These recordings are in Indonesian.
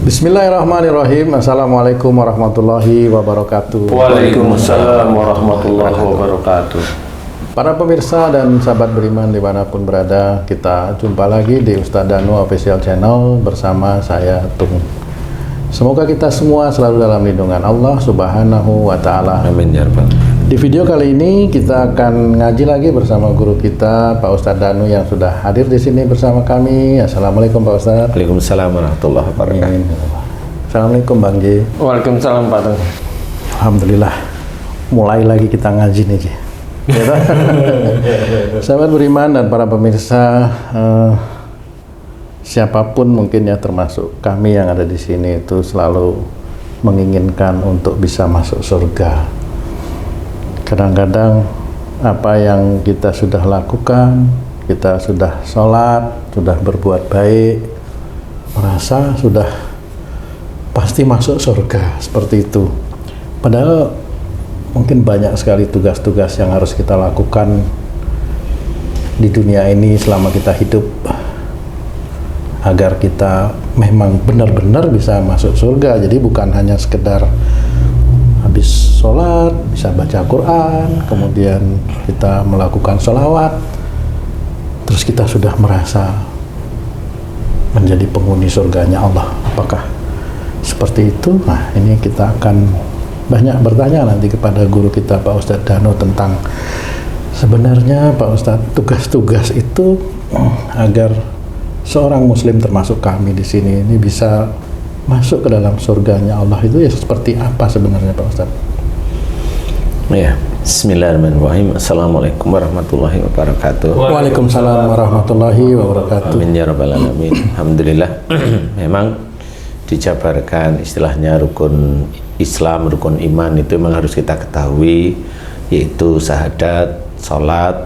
Bismillahirrahmanirrahim. Assalamualaikum warahmatullahi wabarakatuh. Waalaikumsalam warahmatullahi wabarakatuh. Para pemirsa dan sahabat beriman dimanapun berada, kita jumpa lagi di Ustadz Danu Official Channel bersama saya Tung. Semoga kita semua selalu dalam lindungan Allah Subhanahu wa Ta'ala. Amin ya rabbal. Di video kali ini kita akan ngaji lagi bersama guru kita Pak Ustadz Danu yang sudah hadir di sini bersama kami. Assalamualaikum Pak Ustadz. Waalaikumsalam warahmatullahi wabarakatuh. Assalamualaikum Bang Ji. Waalaikumsalam Pak Tung. Alhamdulillah, mulai lagi kita ngaji nih Ji. Sahabat beriman dan para pemirsa, siapapun mungkin ya, termasuk kami yang ada di sini, itu selalu menginginkan untuk bisa masuk surga. Kadang-kadang apa yang kita sudah lakukan, kita sudah sholat, sudah berbuat baik, merasa sudah pasti masuk surga, seperti itu. Padahal mungkin banyak sekali tugas-tugas yang harus kita lakukan di dunia ini selama kita hidup, agar kita memang benar-benar bisa masuk surga. Jadi bukan hanya sekedar habis sholat bisa baca Quran, kemudian kita melakukan sholawat, terus kita sudah merasa menjadi penghuni surganya Allah. Apakah seperti itu? Nah, ini kita akan banyak bertanya nanti kepada guru kita Pak Ustadz Danu tentang sebenarnya Pak Ustadz tugas-tugas itu agar seorang muslim termasuk kami di sini ini bisa masuk ke dalam surganya Allah itu ya seperti apa sebenarnya Pak Ustadz? Ya, Bismillahirrahmanirrahim. Assalamualaikum warahmatullahi wabarakatuh. Waalaikumsalam warahmatullahi wabarakatuh. Amin ya rabbal alamin. Alhamdulillah. Memang dijabarkan istilahnya rukun Islam, rukun iman itu memang harus kita ketahui, yaitu syahadat, sholat,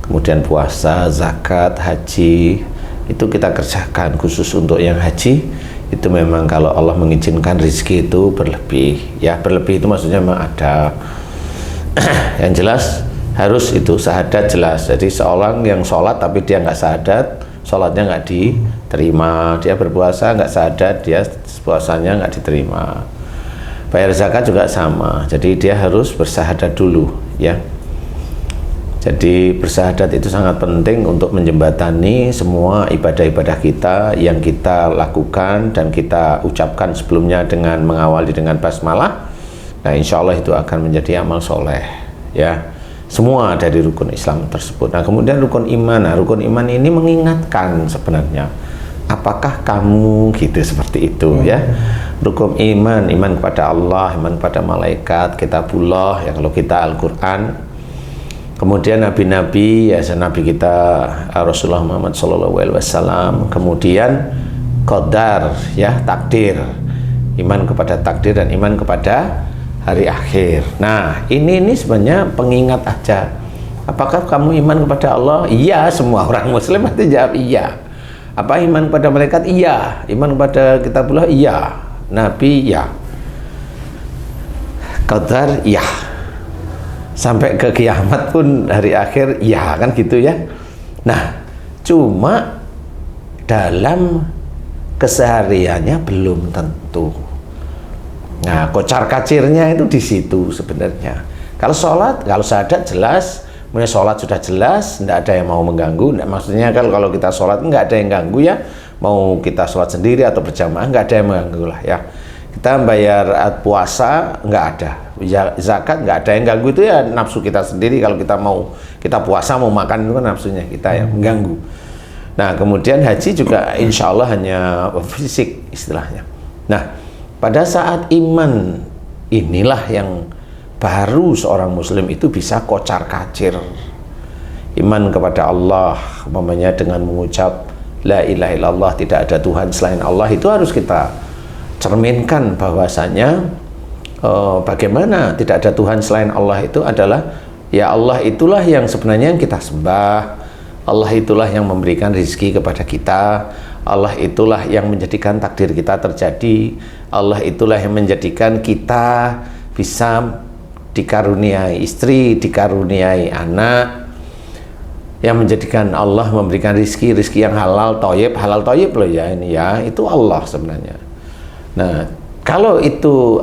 kemudian puasa, zakat, haji. Itu kita kerjakan. Khusus untuk yang haji itu memang kalau Allah mengizinkan rezeki itu berlebih, ya berlebih itu maksudnya memang ada yang jelas harus itu syahadat jelas. Jadi seorang yang sholat tapi dia nggak syahadat, sholatnya nggak diterima. Dia berpuasa nggak syahadat, dia puasanya nggak diterima. Bayar zakat juga sama, jadi dia harus bersyahadat dulu, ya. Jadi bersyahadat itu sangat penting untuk menjembatani semua ibadah-ibadah kita yang kita lakukan dan kita ucapkan sebelumnya dengan mengawali dengan basmalah. Nah, insya Allah itu akan menjadi amal soleh, ya. Semua dari rukun Islam tersebut. Nah, kemudian rukun iman. Nah, rukun iman ini mengingatkan sebenarnya, apakah kamu gitu seperti itu, ya. Rukun iman, iman kepada Allah, iman kepada malaikat, kitabullah, ya kalau kita Al-Quran. Kemudian nabi-nabi, ya nabi kita Rasulullah Muhammad SAW. Kemudian qadar, ya takdir, iman kepada takdir dan iman kepada hari akhir. Nah, ini sebenarnya pengingat aja. Apakah kamu iman kepada Allah? Iya, semua orang Muslim pasti jawab iya. Apa iman kepada malaikat? Iya. Iman kepada kitabullah? Iya. Nabi? Ya. Qadar? Ya. Sampai ke kiamat pun hari akhir ya, kan gitu ya. Nah, cuma dalam kesehariannya belum tentu. Nah, kocar kacirnya itu di situ sebenarnya. Kalau sholat, kalau syahadat jelas, mulai sholat sudah jelas, tidak ada yang mau mengganggu. Nah, maksudnya kalau kita sholat nggak ada yang ganggu ya, mau kita sholat sendiri atau berjamaah nggak ada yang mengganggu lah ya. Kita bayar puasa nggak ada, zakat nggak ada yang ganggu, itu ya nafsu kita sendiri. Kalau kita puasa mau makan itu kan nafsunya kita yang mengganggu. Nah, kemudian haji juga insya Allah hanya fisik istilahnya. Nah, pada saat iman inilah yang baru seorang muslim itu bisa kocar kacir iman kepada Allah, umpamanya dengan mengucap la ilaha illallah, tidak ada Tuhan selain Allah. Itu harus kita cerminkan bahwasanya bagaimana tidak ada Tuhan selain Allah itu adalah ya Allah itulah yang sebenarnya yang kita sembah, Allah itulah yang memberikan rezeki kepada kita, Allah itulah yang menjadikan takdir kita terjadi, Allah itulah yang menjadikan kita bisa dikaruniai istri, dikaruniai anak, yang menjadikan Allah memberikan rizki yang halal toyib loh ya, ini ya, itu Allah sebenarnya. Nah, kalau itu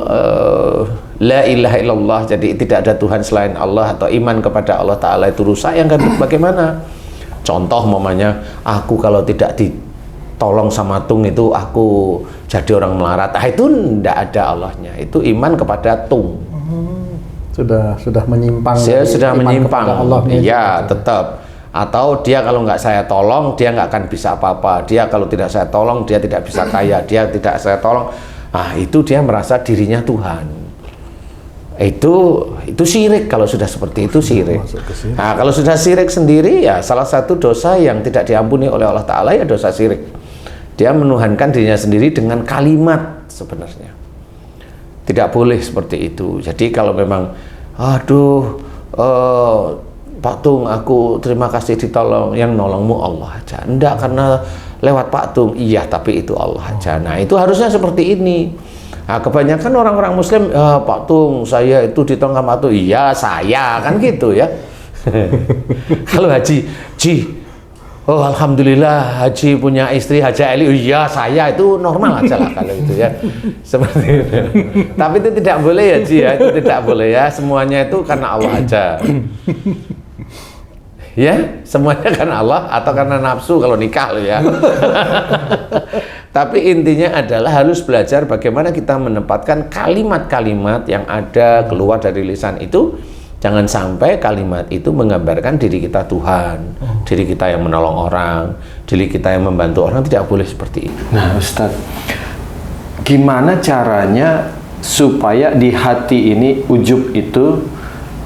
la ilaha illallah, jadi tidak ada Tuhan selain Allah, atau iman kepada Allah Ta'ala itu rusak, yang bagaimana? Contoh mamanya, aku kalau tidak ditolong sama tung itu aku jadi orang melarat. Itu tidak ada Allahnya, itu iman kepada tung. Sudah menyimpang. Sudah menyimpang. Iya, gitu. tetap. Atau dia kalau nggak saya tolong, dia nggak akan bisa apa-apa. Dia kalau tidak saya tolong, dia tidak bisa kaya. Dia tidak saya tolong, itu dia merasa dirinya Tuhan. Itu syirik. Kalau sudah seperti itu syirik. Nah, kalau sudah syirik sendiri, ya salah satu dosa yang tidak diampuni oleh Allah Ta'ala ya dosa syirik. Dia menuhankan dirinya sendiri dengan kalimat sebenarnya. Tidak boleh seperti itu. Jadi kalau memang, Pak Tung, aku terima kasih ditolong, yang nolongmu Allah aja. Enggak karena lewat Pak Tung, iya tapi itu Allah aja. Nah, itu harusnya seperti ini. Nah, kebanyakan orang-orang Muslim, Pak Tung, saya itu ditolong sama Tung, iya saya, kan gitu ya. Kalau Haji, oh alhamdulillah Haji punya istri Haji Eli, iya saya, itu normal aja lah kalau itu ya. Seperti itu. Tapi itu tidak boleh ya Ji ya, itu tidak boleh ya. Semuanya itu karena Allah aja. Ya, semuanya karena Allah atau karena nafsu kalau nikah loh ya. Tapi intinya adalah harus belajar bagaimana kita menempatkan kalimat-kalimat yang ada keluar dari lisan itu. Jangan sampai kalimat itu menggambarkan diri kita Tuhan, diri kita yang menolong orang, diri kita yang membantu orang. Tidak boleh seperti itu. Nah Ustadz, gimana caranya supaya di hati ini ujub itu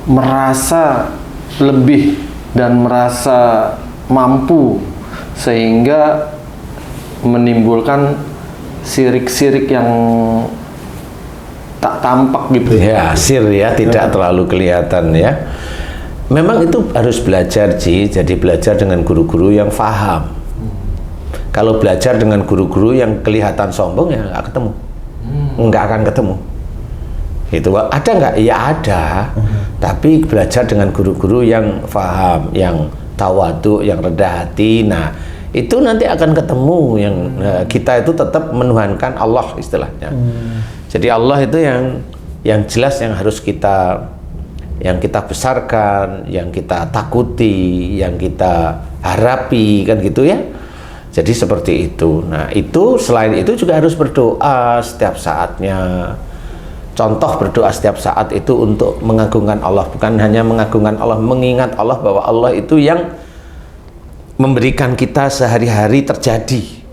merasa lebih dan merasa mampu sehingga menimbulkan sirik-sirik yang tak tampak gitu ya, sir ya, tidak terlalu kelihatan ya. Memang itu harus belajar Ji, jadi belajar dengan guru-guru yang faham. Kalau belajar dengan guru-guru yang kelihatan sombong ya nggak ketemu, nggak akan ketemu. Itu ada nggak? Ya ada. Tapi belajar dengan guru-guru yang faham, yang tawadhu, yang rendah hati. Nah, itu nanti akan ketemu yang kita itu tetap menuhankan Allah istilahnya. Jadi Allah itu yang jelas yang harus kita besarkan, yang kita takuti, yang kita harapi, kan gitu ya. Jadi seperti itu. Nah, itu selain itu juga harus berdoa setiap saatnya. Contoh berdoa setiap saat itu untuk mengagungkan Allah, bukan hanya mengagungkan Allah, mengingat Allah bahwa Allah itu yang memberikan kita sehari-hari terjadi.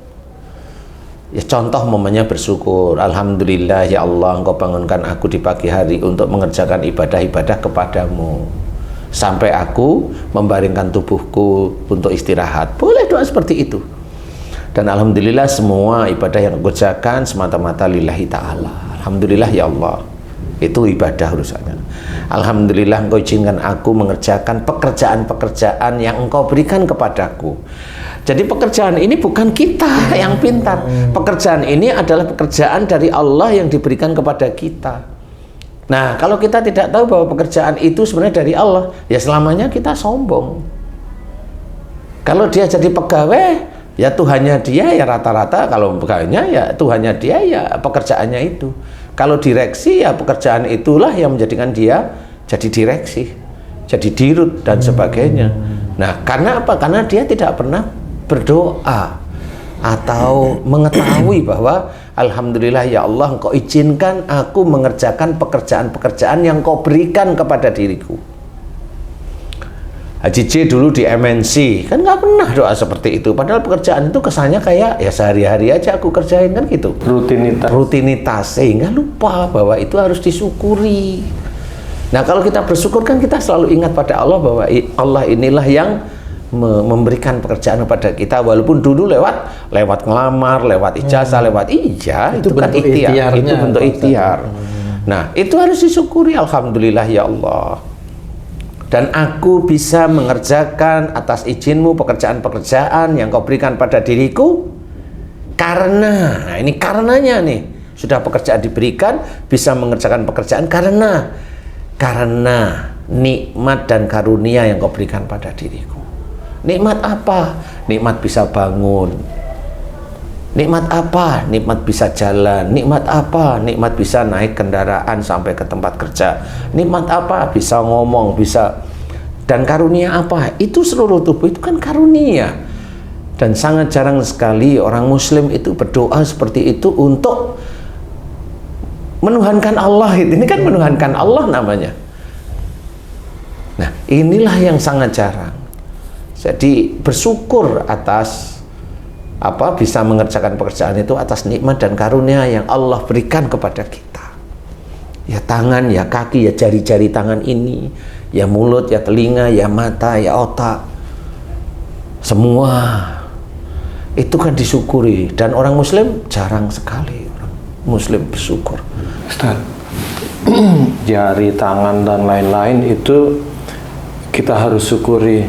Ya contoh momennya bersyukur, alhamdulillah ya Allah Engkau bangunkan aku di pagi hari untuk mengerjakan ibadah-ibadah kepadamu sampai aku membaringkan tubuhku untuk istirahat. Boleh doa seperti itu. Dan alhamdulillah semua ibadah yang aku kerjakan semata-mata lillahi ta'ala. Alhamdulillah ya Allah, itu ibadah urusannya. Alhamdulillah Engkau izinkan aku mengerjakan pekerjaan-pekerjaan yang Engkau berikan kepadaku. Jadi pekerjaan ini bukan kita yang pintar. Pekerjaan ini adalah pekerjaan dari Allah yang diberikan kepada kita. Nah, kalau kita tidak tahu bahwa pekerjaan itu sebenarnya dari Allah, ya selamanya kita sombong. Kalau dia jadi pegawai, ya Tuhannya dia, ya rata-rata kalau pegawainya ya Tuhannya dia, ya pekerjaannya itu. Kalau direksi, ya pekerjaan itulah yang menjadikan dia jadi direksi, jadi dirut dan sebagainya. Nah, karena apa? Karena dia tidak pernah berdoa atau mengetahui bahwa alhamdulillah ya Allah Engkau izinkan aku mengerjakan pekerjaan-pekerjaan yang Kau berikan kepada diriku. Haji J dulu di MNC kan nggak pernah doa seperti itu, padahal pekerjaan itu kesannya kayak ya sehari-hari aja aku kerjain kan gitu, rutinitas sehingga lupa bahwa itu harus disyukuri. Nah, kalau kita bersyukur kan kita selalu ingat pada Allah bahwa Allah inilah yang memberikan pekerjaan kepada kita, walaupun dulu lewat ngelamar, lewat ijazah, lewat itu kan ikhtiar, itu bentuk ikhtiar. Nah, itu harus disyukuri, alhamdulillah ya Allah. Dan aku bisa mengerjakan atas izinmu pekerjaan-pekerjaan yang Kau berikan pada diriku karena, nah ini karenanya nih, sudah pekerjaan diberikan, bisa mengerjakan pekerjaan karena nikmat dan karunia yang Kau berikan pada diriku. Nikmat apa? Nikmat bisa bangun, Nikmat apa? Nikmat bisa jalan. Nikmat apa? Nikmat bisa naik kendaraan sampai ke tempat kerja. Nikmat apa? Bisa ngomong, bisa. Dan karunia apa? Itu seluruh tubuh itu kan karunia. Dan sangat jarang sekali orang muslim itu berdoa seperti itu untuk menuhankan Allah. Ini kan menuhankan Allah namanya. Nah, inilah yang sangat jarang. Jadi bersyukur atas bisa mengerjakan pekerjaan itu atas nikmat dan karunia yang Allah berikan kepada kita. Ya tangan, ya kaki, ya jari-jari tangan ini, ya mulut, ya telinga, ya mata, ya otak. Semua itu kan disyukuri, dan orang muslim jarang sekali orang muslim bersyukur. Ustaz, jari tangan dan lain-lain itu kita harus syukuri.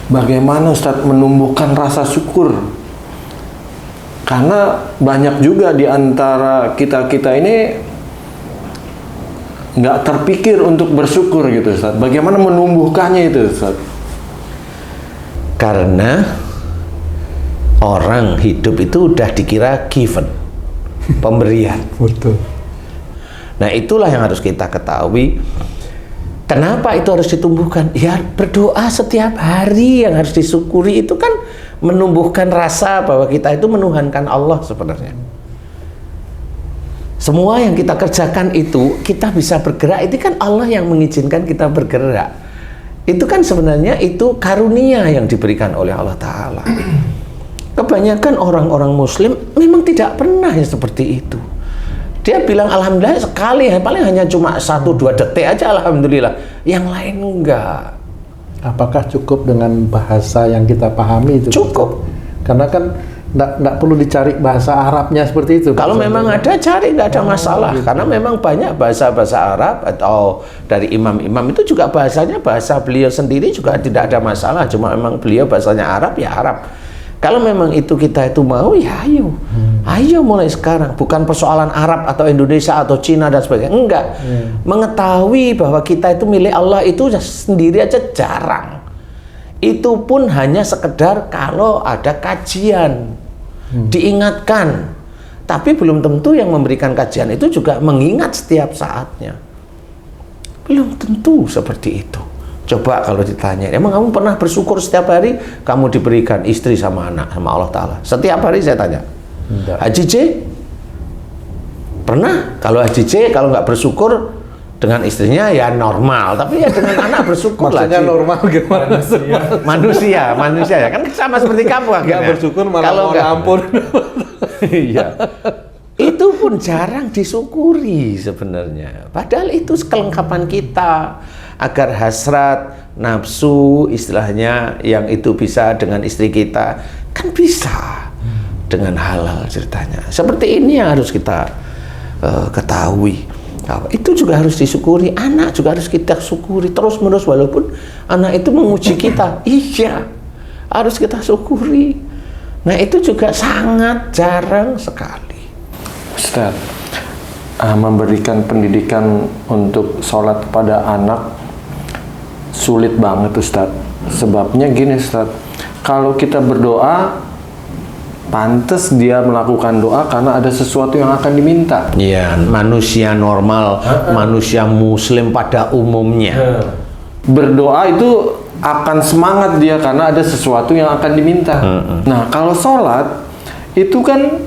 Bagaimana Ustaz menumbuhkan rasa syukur? Karena banyak juga di antara kita-kita ini nggak terpikir untuk bersyukur gitu Ustaz. Bagaimana menumbuhkannya itu Ustaz? Karena orang hidup itu udah dikira given, pemberian. Betul. Nah itulah yang harus kita ketahui. Kenapa itu harus ditumbuhkan? Ya berdoa setiap hari yang harus disyukuri itu kan menumbuhkan rasa bahwa kita itu menuhankan Allah sebenarnya. Semua yang kita kerjakan itu, kita bisa bergerak, itu kan Allah yang mengizinkan kita bergerak. Itu kan sebenarnya itu karunia yang diberikan oleh Allah Ta'ala. Kebanyakan orang-orang muslim memang tidak pernah yang seperti itu. Dia bilang alhamdulillah sekali, paling hanya cuma 1-2 detik aja alhamdulillah. Yang lain enggak. Apakah cukup dengan bahasa yang kita pahami itu? Cukup. Karena kan nggak perlu dicari bahasa Arabnya seperti itu. Kalau memang ada, cari, nggak ada masalah. Gitu. Karena memang banyak bahasa-bahasa Arab atau dari imam-imam itu juga bahasanya bahasa beliau sendiri juga tidak ada masalah. Cuma memang beliau bahasanya Arab, ya Arab. Kalau memang itu kita itu mau, ya ayo. Ayo mulai sekarang. Bukan persoalan Arab atau Indonesia atau Cina dan sebagainya. Enggak. Mengetahui bahwa kita itu milik Allah itu sendiri aja jarang. Itu pun hanya sekedar kalau ada kajian. Diingatkan. Tapi belum tentu yang memberikan kajian itu juga mengingat setiap saatnya. Belum tentu seperti itu. Coba kalau ditanya, emang kamu pernah bersyukur setiap hari kamu diberikan istri sama anak sama Allah Ta'ala? Setiap hari saya tanya. Enggak. Haji C? Pernah? Kalau Haji C, kalau nggak bersyukur dengan istrinya ya normal. Tapi ya dengan anak bersyukur lah. Maksudnya normal gimana? Manusia ya. Kan sama seperti kamu akhirnya. Nggak bersyukur malah kalau mohon ampun. Iya. Itu pun jarang disyukuri sebenarnya. Padahal itu kelengkapan kita. Agar hasrat, nafsu, istilahnya yang itu bisa dengan istri kita, kan bisa dengan halal ceritanya. Seperti ini yang harus kita ketahui. Itu juga harus disyukuri. Anak juga harus kita syukuri terus-menerus walaupun anak itu menguji kita. Iya, harus kita syukuri. Nah itu juga sangat jarang sekali. Ustaz, memberikan pendidikan untuk sholat pada anak sulit banget Ustaz. Sebabnya gini Ustaz, kalau kita berdoa pantas dia melakukan doa karena ada sesuatu yang akan diminta. Iya, manusia normal, manusia muslim pada umumnya. Berdoa itu akan semangat dia karena ada sesuatu yang akan diminta. Nah, kalau sholat itu kan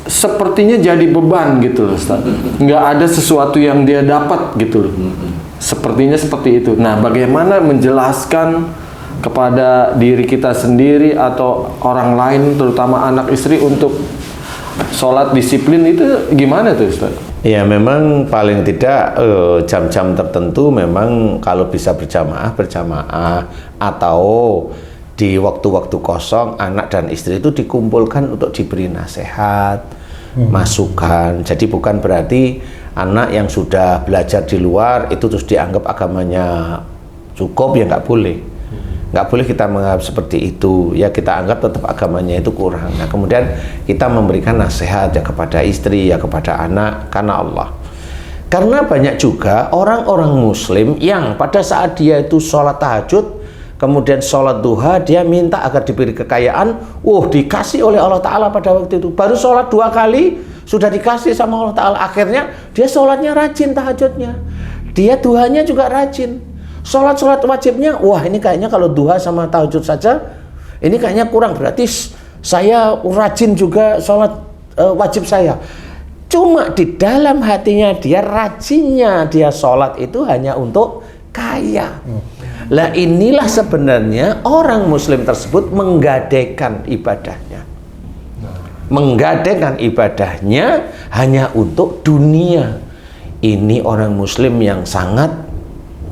sepertinya jadi beban gitu loh Ustaz. Nggak ada sesuatu yang dia dapat gitu loh. Sepertinya seperti itu. Nah, bagaimana menjelaskan kepada diri kita sendiri atau orang lain, terutama anak istri, untuk sholat disiplin itu gimana tuh Ustaz? Ya memang paling tidak jam-jam tertentu memang kalau bisa berjamaah atau di waktu-waktu kosong anak dan istri itu dikumpulkan untuk diberi nasihat, masukan. Jadi bukan berarti anak yang sudah belajar di luar itu terus dianggap agamanya cukup, ya nggak boleh. Nggak boleh kita menganggap seperti itu. Ya kita anggap tetap agamanya itu kurang. Nah kemudian kita memberikan nasihat ya kepada istri, ya kepada anak, karena Allah. Karena banyak juga orang-orang muslim yang pada saat dia itu sholat tahajud, kemudian sholat duha, dia minta agar diberi kekayaan, dikasih oleh Allah Ta'ala pada waktu itu. Baru sholat 2 kali, sudah dikasih sama Allah Ta'ala. Akhirnya dia sholatnya rajin tahajudnya, dia duhanya juga rajin. Sholat wajibnya, ini kayaknya kalau duha sama tahajud saja, ini kayaknya kurang, berarti saya rajin juga sholat wajib saya. Cuma di dalam hatinya dia rajinnya, dia sholat itu hanya untuk kaya. Lah inilah sebenarnya orang muslim tersebut menggadaikan ibadahnya. Menggadaikan ibadahnya hanya untuk dunia. Ini orang muslim yang sangat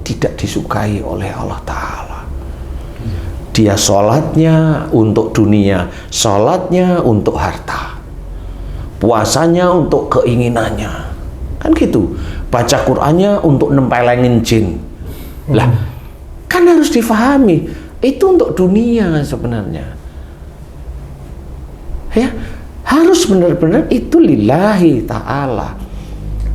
tidak disukai oleh Allah Ta'ala. Dia sholatnya untuk dunia, sholatnya untuk harta, puasanya untuk keinginannya, kan gitu. Baca Qur'annya untuk nempelengin jin. Lah, kan harus difahami itu untuk dunia sebenarnya. Ya, harus benar-benar itu lillahi ta'ala.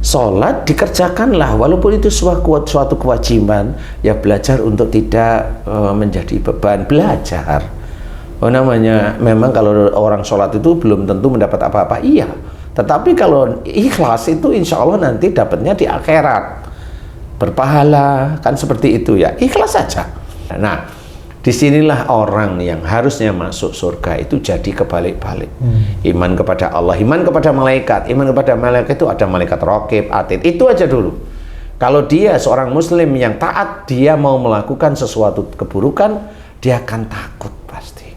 Sholat dikerjakanlah, walaupun itu suatu kewajiban, ya belajar untuk tidak menjadi beban, belajar. Memang kalau orang sholat itu belum tentu mendapat apa-apa, iya. Tetapi kalau ikhlas itu insya Allah nanti dapatnya di akhirat, berpahala, kan seperti itu ya, ikhlas saja. Nah, disinilah orang yang harusnya masuk surga itu jadi kebalik-balik. Iman kepada Allah, iman kepada malaikat. Iman kepada malaikat itu ada malaikat raqib, atid, itu aja dulu. Kalau dia seorang muslim yang taat, dia mau melakukan sesuatu keburukan, dia akan takut pasti.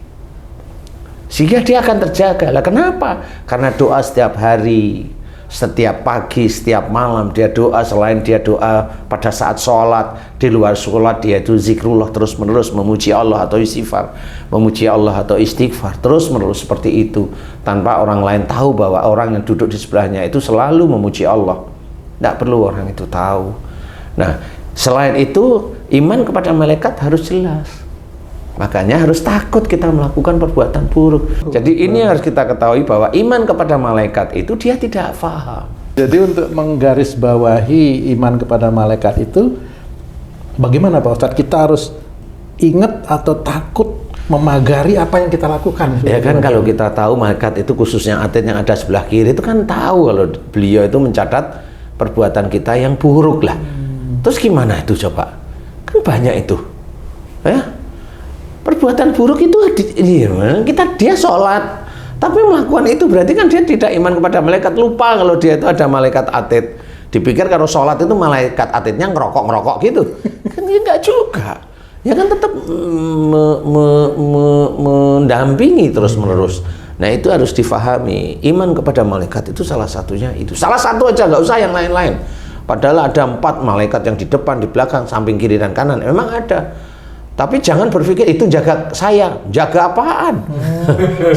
Sehingga dia akan terjaga. Lah kenapa? Karena doa setiap hari, setiap pagi, setiap malam dia doa. Selain dia doa pada saat sholat, di luar sholat dia itu zikrullah terus menerus, memuji Allah atau istighfar, memuji Allah atau istighfar terus menerus seperti itu, tanpa orang lain tahu bahwa orang yang duduk di sebelahnya itu selalu memuji Allah. Tidak perlu orang itu tahu. Nah, selain itu iman kepada malaikat harus jelas. Makanya harus takut kita melakukan perbuatan buruk. Jadi ini harus kita ketahui bahwa iman kepada malaikat itu dia tidak paham. Jadi untuk menggarisbawahi iman kepada malaikat itu, bagaimana Pak Ustadz? Kita harus ingat atau takut memagari apa yang kita lakukan? Ya kan, kalau kita tahu malaikat itu khususnya atid yang ada sebelah kiri itu kan tahu kalau beliau itu mencatat perbuatan kita yang buruk lah. Terus gimana itu coba? Kan banyak itu. Ya? Perbuatan buruk itu dia sholat tapi melakukan itu berarti kan dia tidak iman kepada malaikat, lupa kalau dia itu ada malaikat atid. Dipikir kalau sholat itu malaikat atidnya ngerokok gitu. Kan enggak juga. Ya kan tetap mendampingi terus menerus. Nah itu harus difahami. Iman kepada malaikat itu salah satunya itu. Salah satu aja, nggak usah yang lain-lain. Padahal ada 4 malaikat yang di depan, di belakang, samping, kiri, dan kanan. Memang ada. Tapi jangan berpikir itu jaga saya, jaga apaan?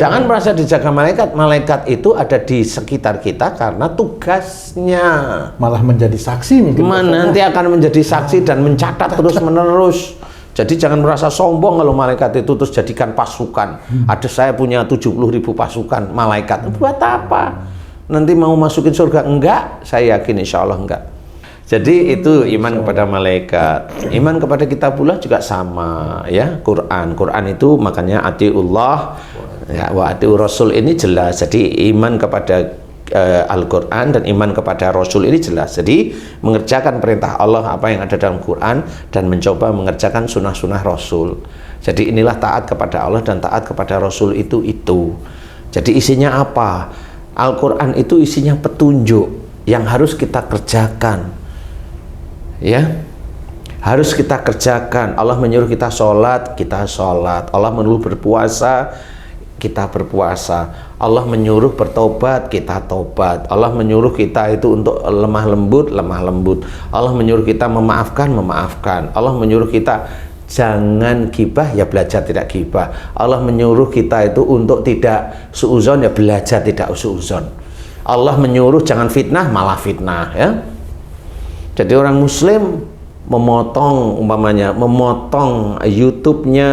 Jangan merasa dijaga malaikat. Malaikat itu ada di sekitar kita karena tugasnya. Malah menjadi saksi mungkin. Nanti akan menjadi saksi dan mencatat terus-menerus. Jadi jangan merasa sombong kalau malaikat itu terus jadikan pasukan. Ada saya punya 70.000 pasukan malaikat. Buat apa? Nanti mau masukin surga? Enggak, saya yakin insya Allah enggak. Jadi itu iman kepada malaikat. Iman kepada kitabullah juga sama ya. Quran itu makanya atiullah ya, wa atiur rasul ini jelas. Jadi iman kepada Al-Quran dan iman kepada Rasul ini jelas. Jadi mengerjakan perintah Allah apa yang ada dalam Quran dan mencoba mengerjakan sunnah-sunnah Rasul. Jadi inilah taat kepada Allah dan taat kepada Rasul itu. Jadi isinya apa? Al-Quran itu isinya petunjuk yang harus kita kerjakan. Ya, harus kita kerjakan. Allah menyuruh kita sholat, kita sholat. Allah menyuruh berpuasa, kita berpuasa. Allah menyuruh bertobat, kita tobat. Allah menyuruh kita itu untuk lemah lembut. Allah menyuruh kita memaafkan. Allah menyuruh kita jangan gibah, ya belajar tidak gibah. Allah menyuruh kita itu untuk tidak suuzon, ya belajar tidak suuzon. Allah menyuruh jangan fitnah, malah fitnah ya. Jadi orang muslim memotong YouTube-nya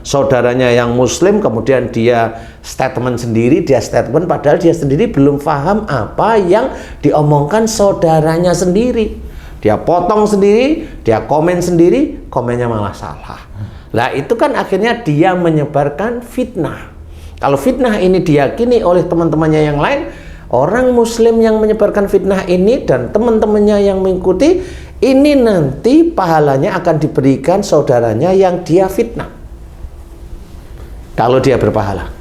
saudaranya yang muslim, kemudian dia statement padahal dia sendiri belum paham apa yang diomongkan saudaranya sendiri. Dia potong sendiri, dia komen sendiri, komennya malah salah. Lah itu kan akhirnya dia menyebarkan fitnah. Kalau fitnah ini diyakini oleh teman-temannya yang lain, orang muslim yang menyebarkan fitnah ini dan teman-temannya yang mengikuti, ini nanti pahalanya akan diberikan saudaranya yang dia fitnah. Kalau dia berpahala.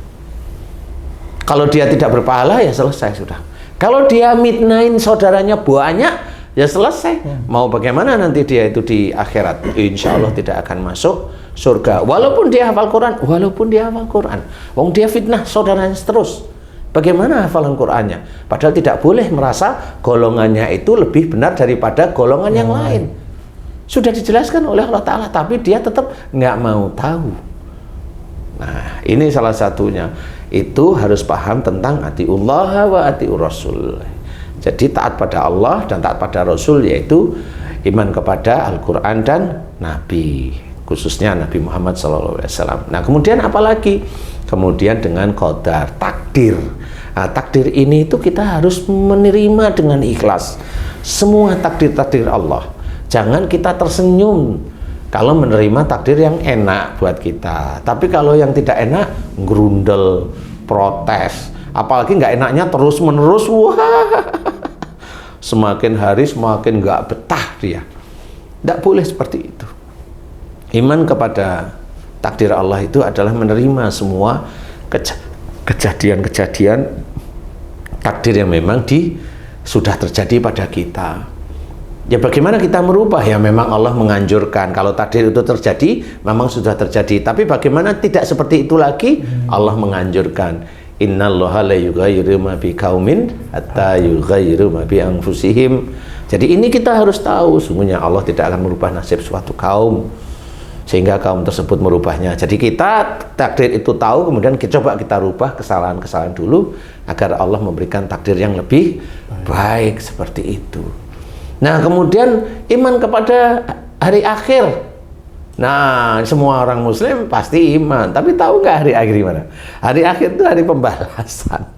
Kalau dia tidak berpahala, ya selesai sudah. Kalau dia mitnain saudaranya banyak, ya selesai. Mau bagaimana nanti dia itu di akhirat? Insya Allah tidak akan masuk surga. Walaupun dia hafal Quran, wong dia fitnah saudaranya terus. Bagaimana hafalan Qurannya? Padahal tidak boleh merasa golongannya itu lebih benar daripada golongan yang lain. Sudah dijelaskan oleh Allah Ta'ala, tapi dia tetap nggak mau tahu. Nah, ini salah satunya. Itu harus paham tentang atiullah wa atiur rasul. Jadi taat pada Allah dan taat pada Rasul, yaitu iman kepada Al-Quran dan Nabi, khususnya Nabi Muhammad SAW. Nah, kemudian apalagi? Kemudian dengan qadar, takdir. Nah, takdir ini itu kita harus menerima dengan ikhlas. Semua takdir-takdir Allah. Jangan kita tersenyum kalau menerima takdir yang enak buat kita. Tapi kalau yang tidak enak, gerundel, protes. Apalagi nggak enaknya terus-menerus, wah, semakin hari semakin nggak betah dia. Tidak boleh seperti itu. Iman kepada takdir Allah itu adalah menerima semua kejadian-kejadian takdir yang memang sudah terjadi pada kita. Ya bagaimana kita merubah? Ya memang Allah menganjurkan. Kalau takdir itu terjadi, memang sudah terjadi. Tapi bagaimana tidak seperti itu lagi? Allah menganjurkan. Innallaha la yughayyiru ma biqaumin hatta yughayyiru ma bi anfusihim. Jadi ini kita harus tahu, sungguhnya Allah tidak akan merubah nasib suatu kaum sehingga kaum tersebut merubahnya. Jadi kita takdir itu tahu, kemudian coba kita rubah kesalahan-kesalahan dulu agar Allah memberikan takdir yang lebih baik seperti itu. Nah, kemudian iman kepada hari akhir. Nah, semua orang muslim pasti iman, tapi tahu nggak hari akhir gimana? Hari akhir itu hari pembalasan.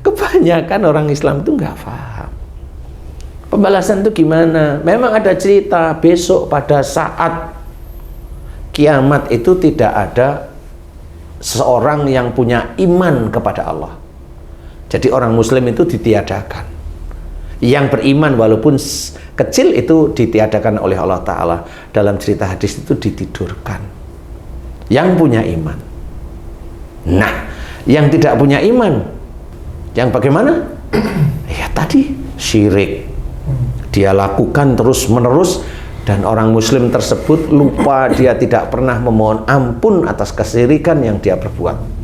Kebanyakan orang Islam itu nggak paham. Pembalasan itu gimana? Memang ada cerita besok pada saat kiamat itu tidak ada seorang yang punya iman kepada Allah. Jadi orang muslim itu ditiadakan. Yang beriman walaupun kecil itu ditiadakan oleh Allah Ta'ala. Dalam cerita hadis itu ditidurkan. Yang punya iman. Nah, yang tidak punya iman, yang bagaimana? Ya tadi, syirik. Dia lakukan terus-menerus, dan orang muslim tersebut lupa, dia tidak pernah memohon ampun atas kesyirikan yang dia perbuat.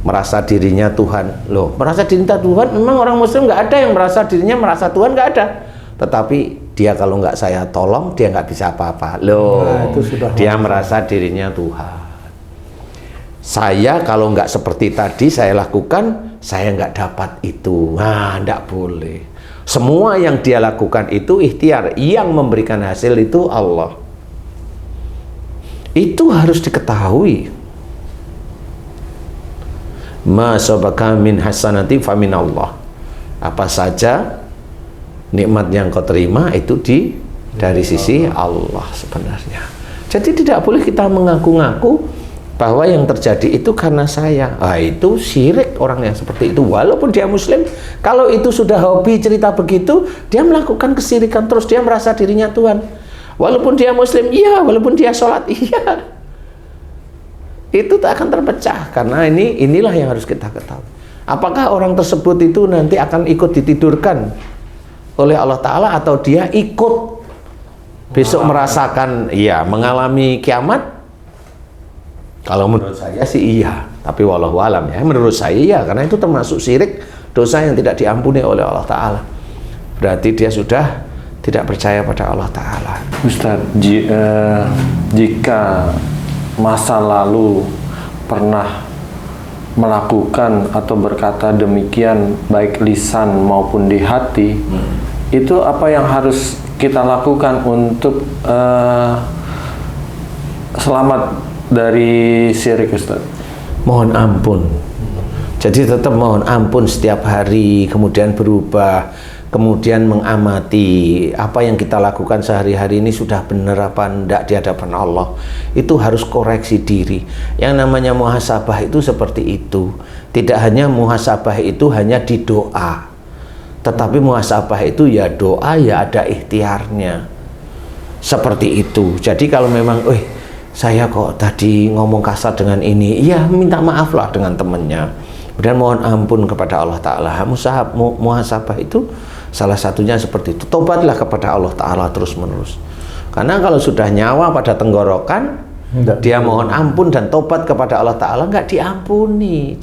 Merasa dirinya Tuhan. Loh, merasa dirinya Tuhan, memang orang muslim nggak ada yang merasa dirinya merasa Tuhan, nggak ada. Tetapi dia kalau nggak saya tolong, dia nggak bisa apa-apa. Loh, nah, itu sudah dia merasa dirinya Tuhan. Saya kalau nggak seperti tadi saya lakukan, saya nggak dapat itu. Nah, nggak boleh. Semua yang dia lakukan itu ikhtiar, yang memberikan hasil itu Allah. Itu harus diketahui. Ma sabaka min hasanati fa min Allah. Apa saja nikmat yang kau terima itu dari sisi Allah sebenarnya. Jadi tidak boleh kita mengaku-ngaku bahwa yang terjadi itu karena saya. Ah, itu syirik orang yang seperti itu. Walaupun dia muslim, kalau itu sudah hobi cerita begitu, dia melakukan kesyirikan terus, dia merasa dirinya Tuhan. Walaupun dia muslim, iya. Walaupun dia sholat, iya. Itu tak akan terpecah, karena inilah yang harus kita ketahui. Apakah orang tersebut itu nanti akan ikut ditidurkan oleh Allah Ta'ala, atau dia ikut besok merasakan, iya, mengalami kiamat? Kalau menurut saya sih iya, tapi wallahu alam ya, menurut saya iya, karena itu termasuk syirik, dosa yang tidak diampuni oleh Allah Ta'ala. Berarti dia sudah tidak percaya pada Allah Ta'ala. Ustaz, jika masa lalu pernah melakukan atau berkata demikian baik lisan maupun di hati, itu apa yang harus kita lakukan untuk selamat dari syirik, Ustaz? Mohon ampun. Jadi tetap mohon ampun setiap hari, kemudian berubah. kemudian mengamati apa yang kita lakukan sehari-hari ini sudah benar apa enggak di hadapan Allah, itu harus koreksi diri. Yang namanya muhasabah itu seperti itu. Tidak hanya muhasabah itu hanya di doa, tetapi muhasabah itu ya doa, ya ada ikhtiarnya. Seperti itu. Jadi kalau memang, saya kok tadi ngomong kasar dengan ini, ya minta maaf lah dengan temannya, kemudian mohon ampun kepada Allah Ta'ala. Muhasabah itu salah satunya seperti itu. Tobatlah kepada Allah Ta'ala terus menerus. Karena kalau sudah nyawa pada tenggorokan, dia mohon ampun dan tobat kepada Allah Ta'ala, nggak diampuni,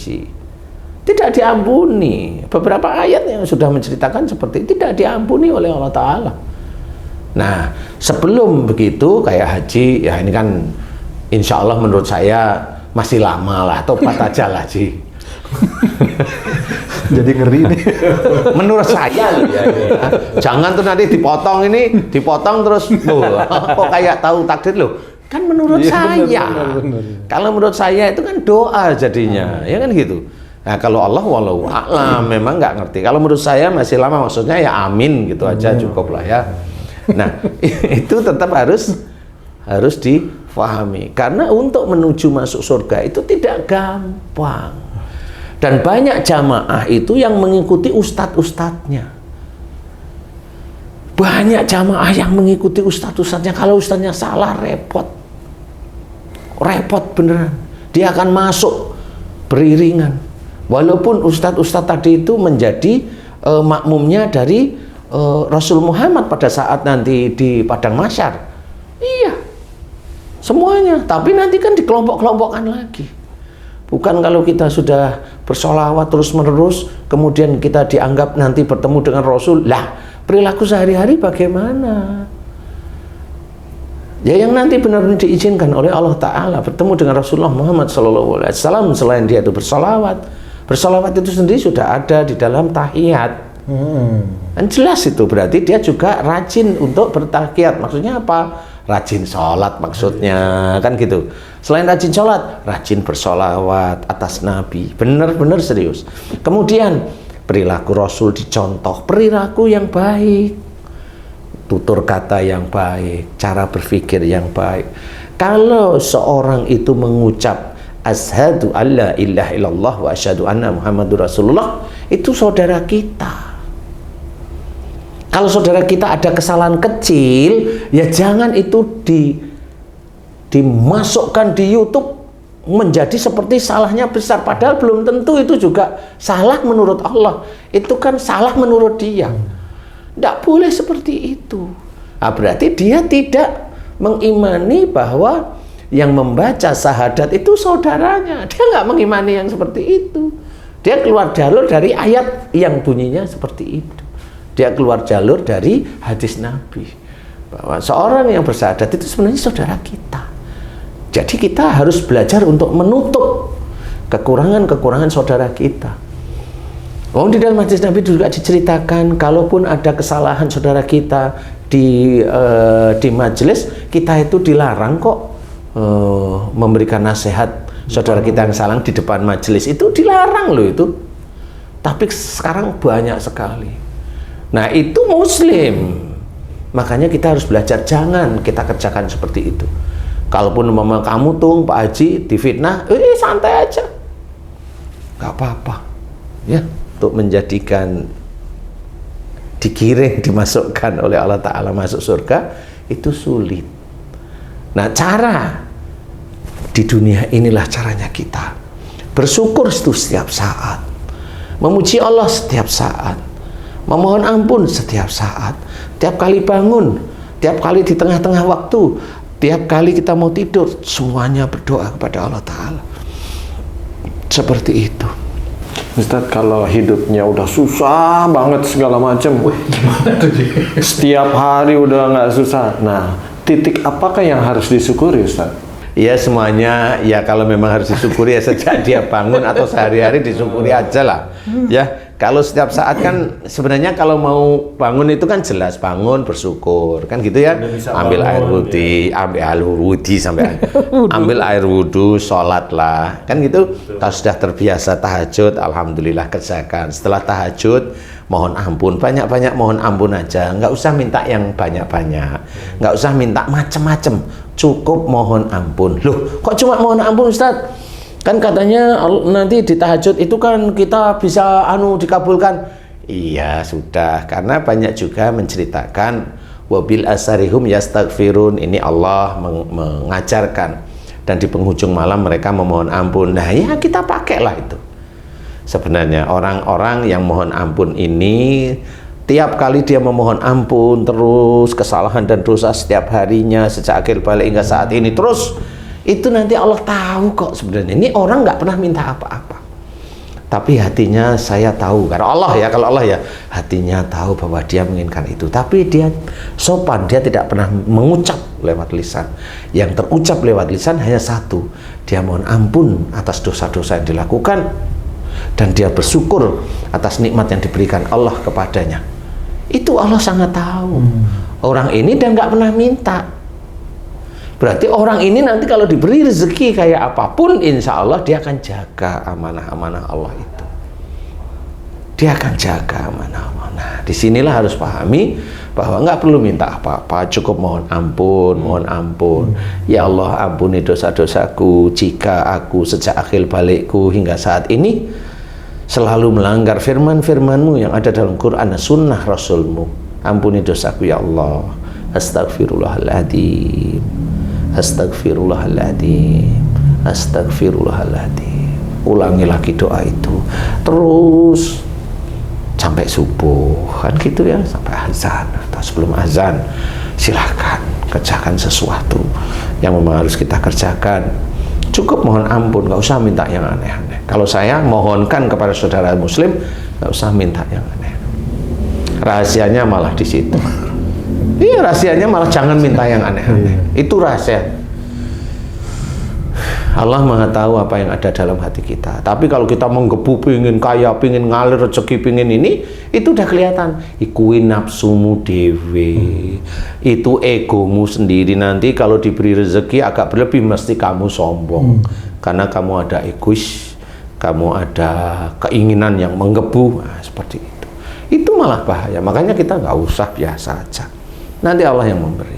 tidak diampuni. Beberapa ayat yang sudah menceritakan seperti itu, tidak diampuni oleh Allah Ta'ala. Nah, sebelum begitu kayak haji, ya ini kan insya Allah menurut saya masih lama lah, tobat aja lah, Ji. Jadi ngeri nih. Menurut saya loh ya. Jangan tuh nanti dipotong terus, kok kayak tahu takdir loh. Kan menurut saya. Bener. Kalau menurut saya itu kan doa jadinya, ya kan gitu. Nah kalau Allah walau a'lam memang nggak ngerti. Kalau menurut saya masih lama, maksudnya ya amin gitu aja cukup lah ya. Nah itu tetap harus difahami, karena untuk menuju masuk surga itu tidak gampang, dan banyak jamaah itu yang mengikuti ustadz-ustadznya. Banyak jamaah yang mengikuti ustadz-ustadznya. Kalau ustadznya salah, repot beneran. Dia akan masuk beriringan, walaupun ustadz-ustadz tadi itu menjadi makmumnya dari Rasul Muhammad pada saat nanti di padang mahsyar. Iya, semuanya. Tapi nanti kan dikelompok-kelompokkan lagi. Bukan kalau kita sudah bersolawat terus menerus, kemudian kita dianggap nanti bertemu dengan Rasul. Lah, perilaku sehari-hari bagaimana? Ya yang nanti benar-benar diizinkan oleh Allah Ta'ala bertemu dengan Rasulullah Muhammad SAW selain dia itu bersolawat. Bersolawat itu sendiri sudah ada di dalam tahiyat. Kan jelas itu, berarti dia juga rajin untuk bertahiyat. Maksudnya apa? Rajin sholat maksudnya, kan gitu. Selain rajin sholat, rajin bersolawat atas Nabi. Benar-benar serius. Kemudian perilaku Rasul dicontoh, perilaku yang baik, tutur kata yang baik, cara berpikir yang baik. Kalau seorang itu mengucap asyhadu alla ilaha illallah wa asyhadu anna muhammadur rasulullah, itu saudara kita. Kalau saudara kita ada kesalahan kecil, ya jangan itu dimasukkan di YouTube menjadi seperti salahnya besar. Padahal belum tentu itu juga salah menurut Allah. Itu kan salah menurut dia. Tidak boleh seperti itu. Nah, berarti dia tidak mengimani bahwa yang membaca syahadat itu saudaranya. Dia nggak mengimani yang seperti itu. Dia keluar jalur dari ayat yang bunyinya seperti itu. Dia keluar jalur dari hadis Nabi bahwa seorang yang bersyahadat itu sebenarnya saudara kita. Jadi kita harus belajar untuk menutup kekurangan-kekurangan saudara kita. Di dalam hadis Nabi juga diceritakan, kalaupun ada kesalahan saudara kita di majelis, kita itu dilarang kok memberikan nasihat saudara kita yang salah di depan majelis. Itu dilarang loh itu. Tapi sekarang banyak sekali. Nah itu muslim, makanya kita harus belajar jangan kita kerjakan seperti itu. Kalaupun memang kamu tuh Pak Haji difitnah, santai aja, nggak apa-apa, ya, untuk menjadikan digiring dimasukkan oleh Allah Ta'ala masuk surga itu sulit. Nah cara di dunia inilah caranya kita bersyukur itu setiap saat, memuji Allah setiap saat, memohon ampun setiap saat, tiap kali bangun, tiap kali di tengah-tengah waktu, tiap kali kita mau tidur, semuanya berdoa kepada Allah Ta'ala. Seperti itu. Ustadz, kalau hidupnya udah susah banget segala macam, setiap hari udah nggak susah. Nah, titik apakah yang harus disyukuri, Ustadz? Ya semuanya, ya kalau memang harus disyukuri ya sejak dia bangun atau sehari-hari disyukuri aja lah. Ya Kalau setiap saat kan sebenarnya kalau mau bangun itu kan jelas bangun bersyukur kan gitu ya. Ambil air wudhu, ambil air wudhu sampai ambil air wudhu, sholat lah kan gitu. Kalau sudah terbiasa tahajud, alhamdulillah kerjakan. Setelah tahajud, mohon ampun, banyak-banyak mohon ampun aja. Nggak usah minta yang banyak-banyak, nggak usah minta macem-macem. Cukup mohon ampun. Loh, kok cuma mohon ampun Ustaz? Kan katanya nanti di tahajud itu kan kita bisa dikabulkan. Iya sudah, karena banyak juga menceritakan wabil asarihum yastaghfirun, ini Allah mengajarkan, dan di penghujung malam mereka memohon ampun. Nah ya kita pakailah itu. Sebenarnya orang-orang yang mohon ampun ini tiap kali dia memohon ampun terus kesalahan dan dosa setiap harinya sejak akhir balik hingga saat ini terus, itu nanti Allah tahu kok sebenarnya ini orang nggak pernah minta apa-apa, tapi hatinya saya tahu. Karena Allah ya, kalau Allah ya hatinya tahu bahwa dia menginginkan itu, tapi dia sopan, dia tidak pernah mengucap lewat lisan. Yang terucap lewat lisan hanya satu, dia mohon ampun atas dosa-dosa yang dilakukan dan dia bersyukur atas nikmat yang diberikan Allah kepadanya. Itu Allah sangat tahu. Orang ini dan nggak pernah minta. Berarti orang ini nanti kalau diberi rezeki kayak apapun, insya Allah dia akan jaga amanah-amanah Allah itu. Dia akan jaga amanah-amanah. Disinilah harus pahami bahwa nggak perlu minta apa-apa, cukup mohon ampun, mohon ampun. Ya Allah, ampuni dosa-dosaku jika aku sejak akhir balikku hingga saat ini selalu melanggar firman-firman-Mu yang ada dalam Quran dan Sunnah Rasul-Mu. Ampuni dosaku ya Allah. Astagfirullahaladzim. Astagfirullahaladzim, astagfirullahaladzim. Ulangi lagi doa itu terus sampai subuh kan gitu ya, sampai azan atau sebelum azan. Silahkan kerjakan sesuatu yang memang harus kita kerjakan. Cukup mohon ampun, nggak usah minta yang aneh-aneh. Kalau saya mohonkan kepada saudara muslim, nggak usah minta yang aneh. Rahasianya malah di situ. Iya, rahasianya malah jangan minta yang aneh-aneh. Itu rahasia. Allah Maha tahu apa yang ada dalam hati kita. Tapi kalau kita menggebu, pingin kaya, pingin ngalir rezeki, pingin ini, itu udah kelihatan. Ikuin nafsumu dewe. Itu egomu sendiri. Nanti kalau diberi rezeki agak berlebih, mesti kamu sombong. Karena kamu ada egois, kamu ada keinginan yang menggebu. Nah, seperti itu. Itu malah bahaya. Makanya kita nggak usah, biasa aja. Nanti Allah yang memberi.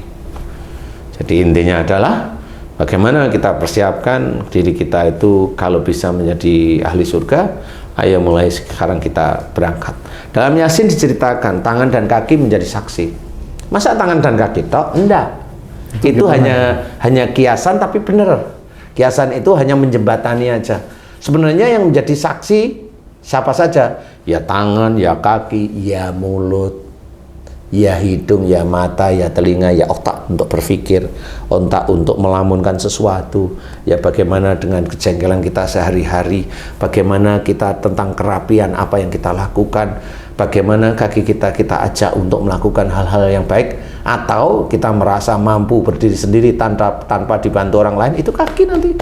Jadi intinya adalah bagaimana kita persiapkan diri kita itu kalau bisa menjadi ahli surga. Ayo mulai sekarang kita berangkat. Dalam Yasin diceritakan tangan dan kaki menjadi saksi. Masa tangan dan kaki toh? Enggak. Itu hanya kiasan, tapi benar. Kiasan itu hanya menjembatani aja. Sebenarnya yang menjadi saksi siapa saja? Ya tangan, ya kaki, ya mulut, ya hidung, ya mata, ya telinga, ya otak untuk berpikir, otak untuk melamunkan sesuatu. Ya bagaimana dengan kejengkelan kita sehari-hari, bagaimana kita tentang kerapian apa yang kita lakukan, bagaimana kaki kita ajak untuk melakukan hal-hal yang baik, atau kita merasa mampu berdiri sendiri tanpa dibantu orang lain, itu kaki nanti.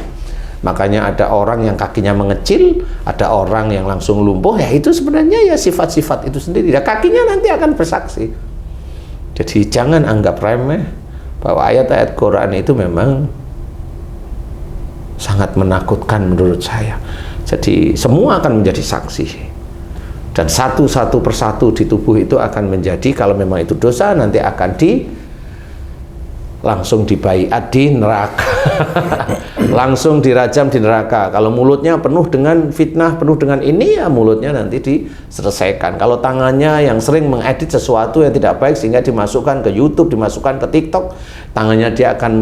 Makanya ada orang yang kakinya mengecil, ada orang yang langsung lumpuh, ya itu sebenarnya ya sifat-sifat itu sendiri. Ya kakinya nanti akan bersaksi. Jadi jangan anggap remeh bahwa ayat-ayat Quran itu memang sangat menakutkan menurut saya. Jadi semua akan menjadi saksi. Dan satu persatu di tubuh itu akan menjadi, kalau memang itu dosa, nanti akan langsung dibaiat di neraka. Langsung dirajam di neraka. Kalau mulutnya penuh dengan fitnah, penuh dengan ini, ya mulutnya nanti diselesaikan. Kalau tangannya yang sering mengedit sesuatu yang tidak baik sehingga dimasukkan ke YouTube, dimasukkan ke TikTok, tangannya dia akan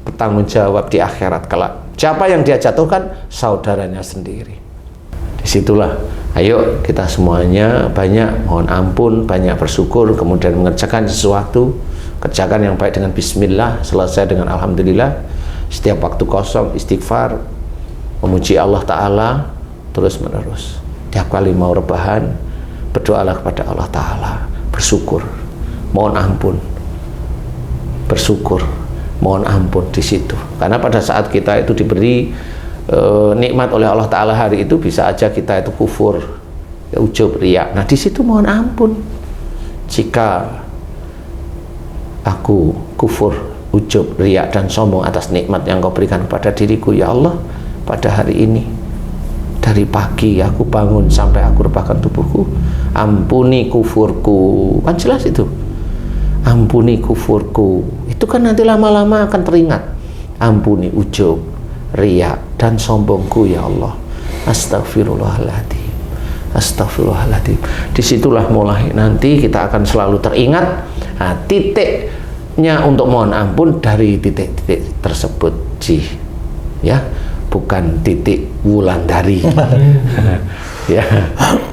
bertanggung jawab di akhirat kelak. Siapa yang dia jatuhkan? Saudaranya sendiri. Disitulah, ayo kita semuanya banyak mohon ampun, banyak bersyukur, kemudian mengerjakan sesuatu. Kerjakan yang baik dengan bismillah, selesai dengan alhamdulillah. Setiap waktu kosong istighfar, memuji Allah Ta'ala terus menerus. Tiap kali mau rebahan, berdoalah kepada Allah Ta'ala, bersyukur, mohon ampun, bersyukur, mohon ampun di situ. Karena pada saat kita itu diberi nikmat oleh Allah Ta'ala hari itu, bisa aja kita itu kufur, ujub, riya. Nah di situ mohon ampun jika aku kufur, ujub, riya dan sombong atas nikmat yang Kau berikan kepada diriku ya Allah. Pada hari ini dari pagi aku bangun sampai aku rebahkan tubuhku, ampuni kufurku. Kan jelas itu, ampuni kufurku. Itu kan nanti lama-lama akan teringat. Ampuni ujub, riya dan sombongku ya Allah. Astagfirullahaladzim, astagfirullahaladzim. Disitulah mulai nanti kita akan selalu teringat. Nah, titiknya untuk mohon ampun dari titik-titik tersebut, ya, bukan titik Wulandari. Ya,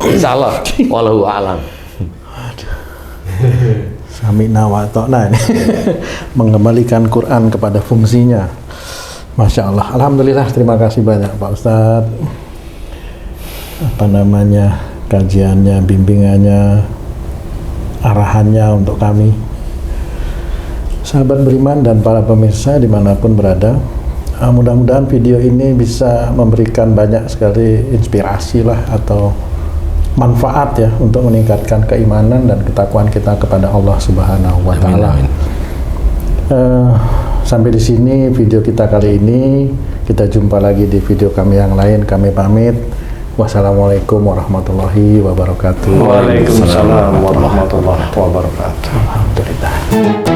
insya Allah, wallahu a'lam. Sami'na wa ata'na ini. Mengembalikan Quran kepada fungsinya. Masya Allah. Alhamdulillah, terima kasih banyak Pak Ustadz. Kajiannya, bimbingannya, arahannya untuk kami sahabat beriman dan para pemirsa dimanapun berada. Mudah-mudahan video ini bisa memberikan banyak sekali inspirasi lah atau manfaat ya untuk meningkatkan keimanan dan ketakwaan kita kepada Allah Subhanahu wa Ta'ala. Sampai di sini video kita kali ini. Kita jumpa lagi di video kami yang lain. Kami pamit. Wassalamualaikum warahmatullahi wabarakatuh. Waalaikumsalam warahmatullahi wabarakatuh. Alhamdulillah.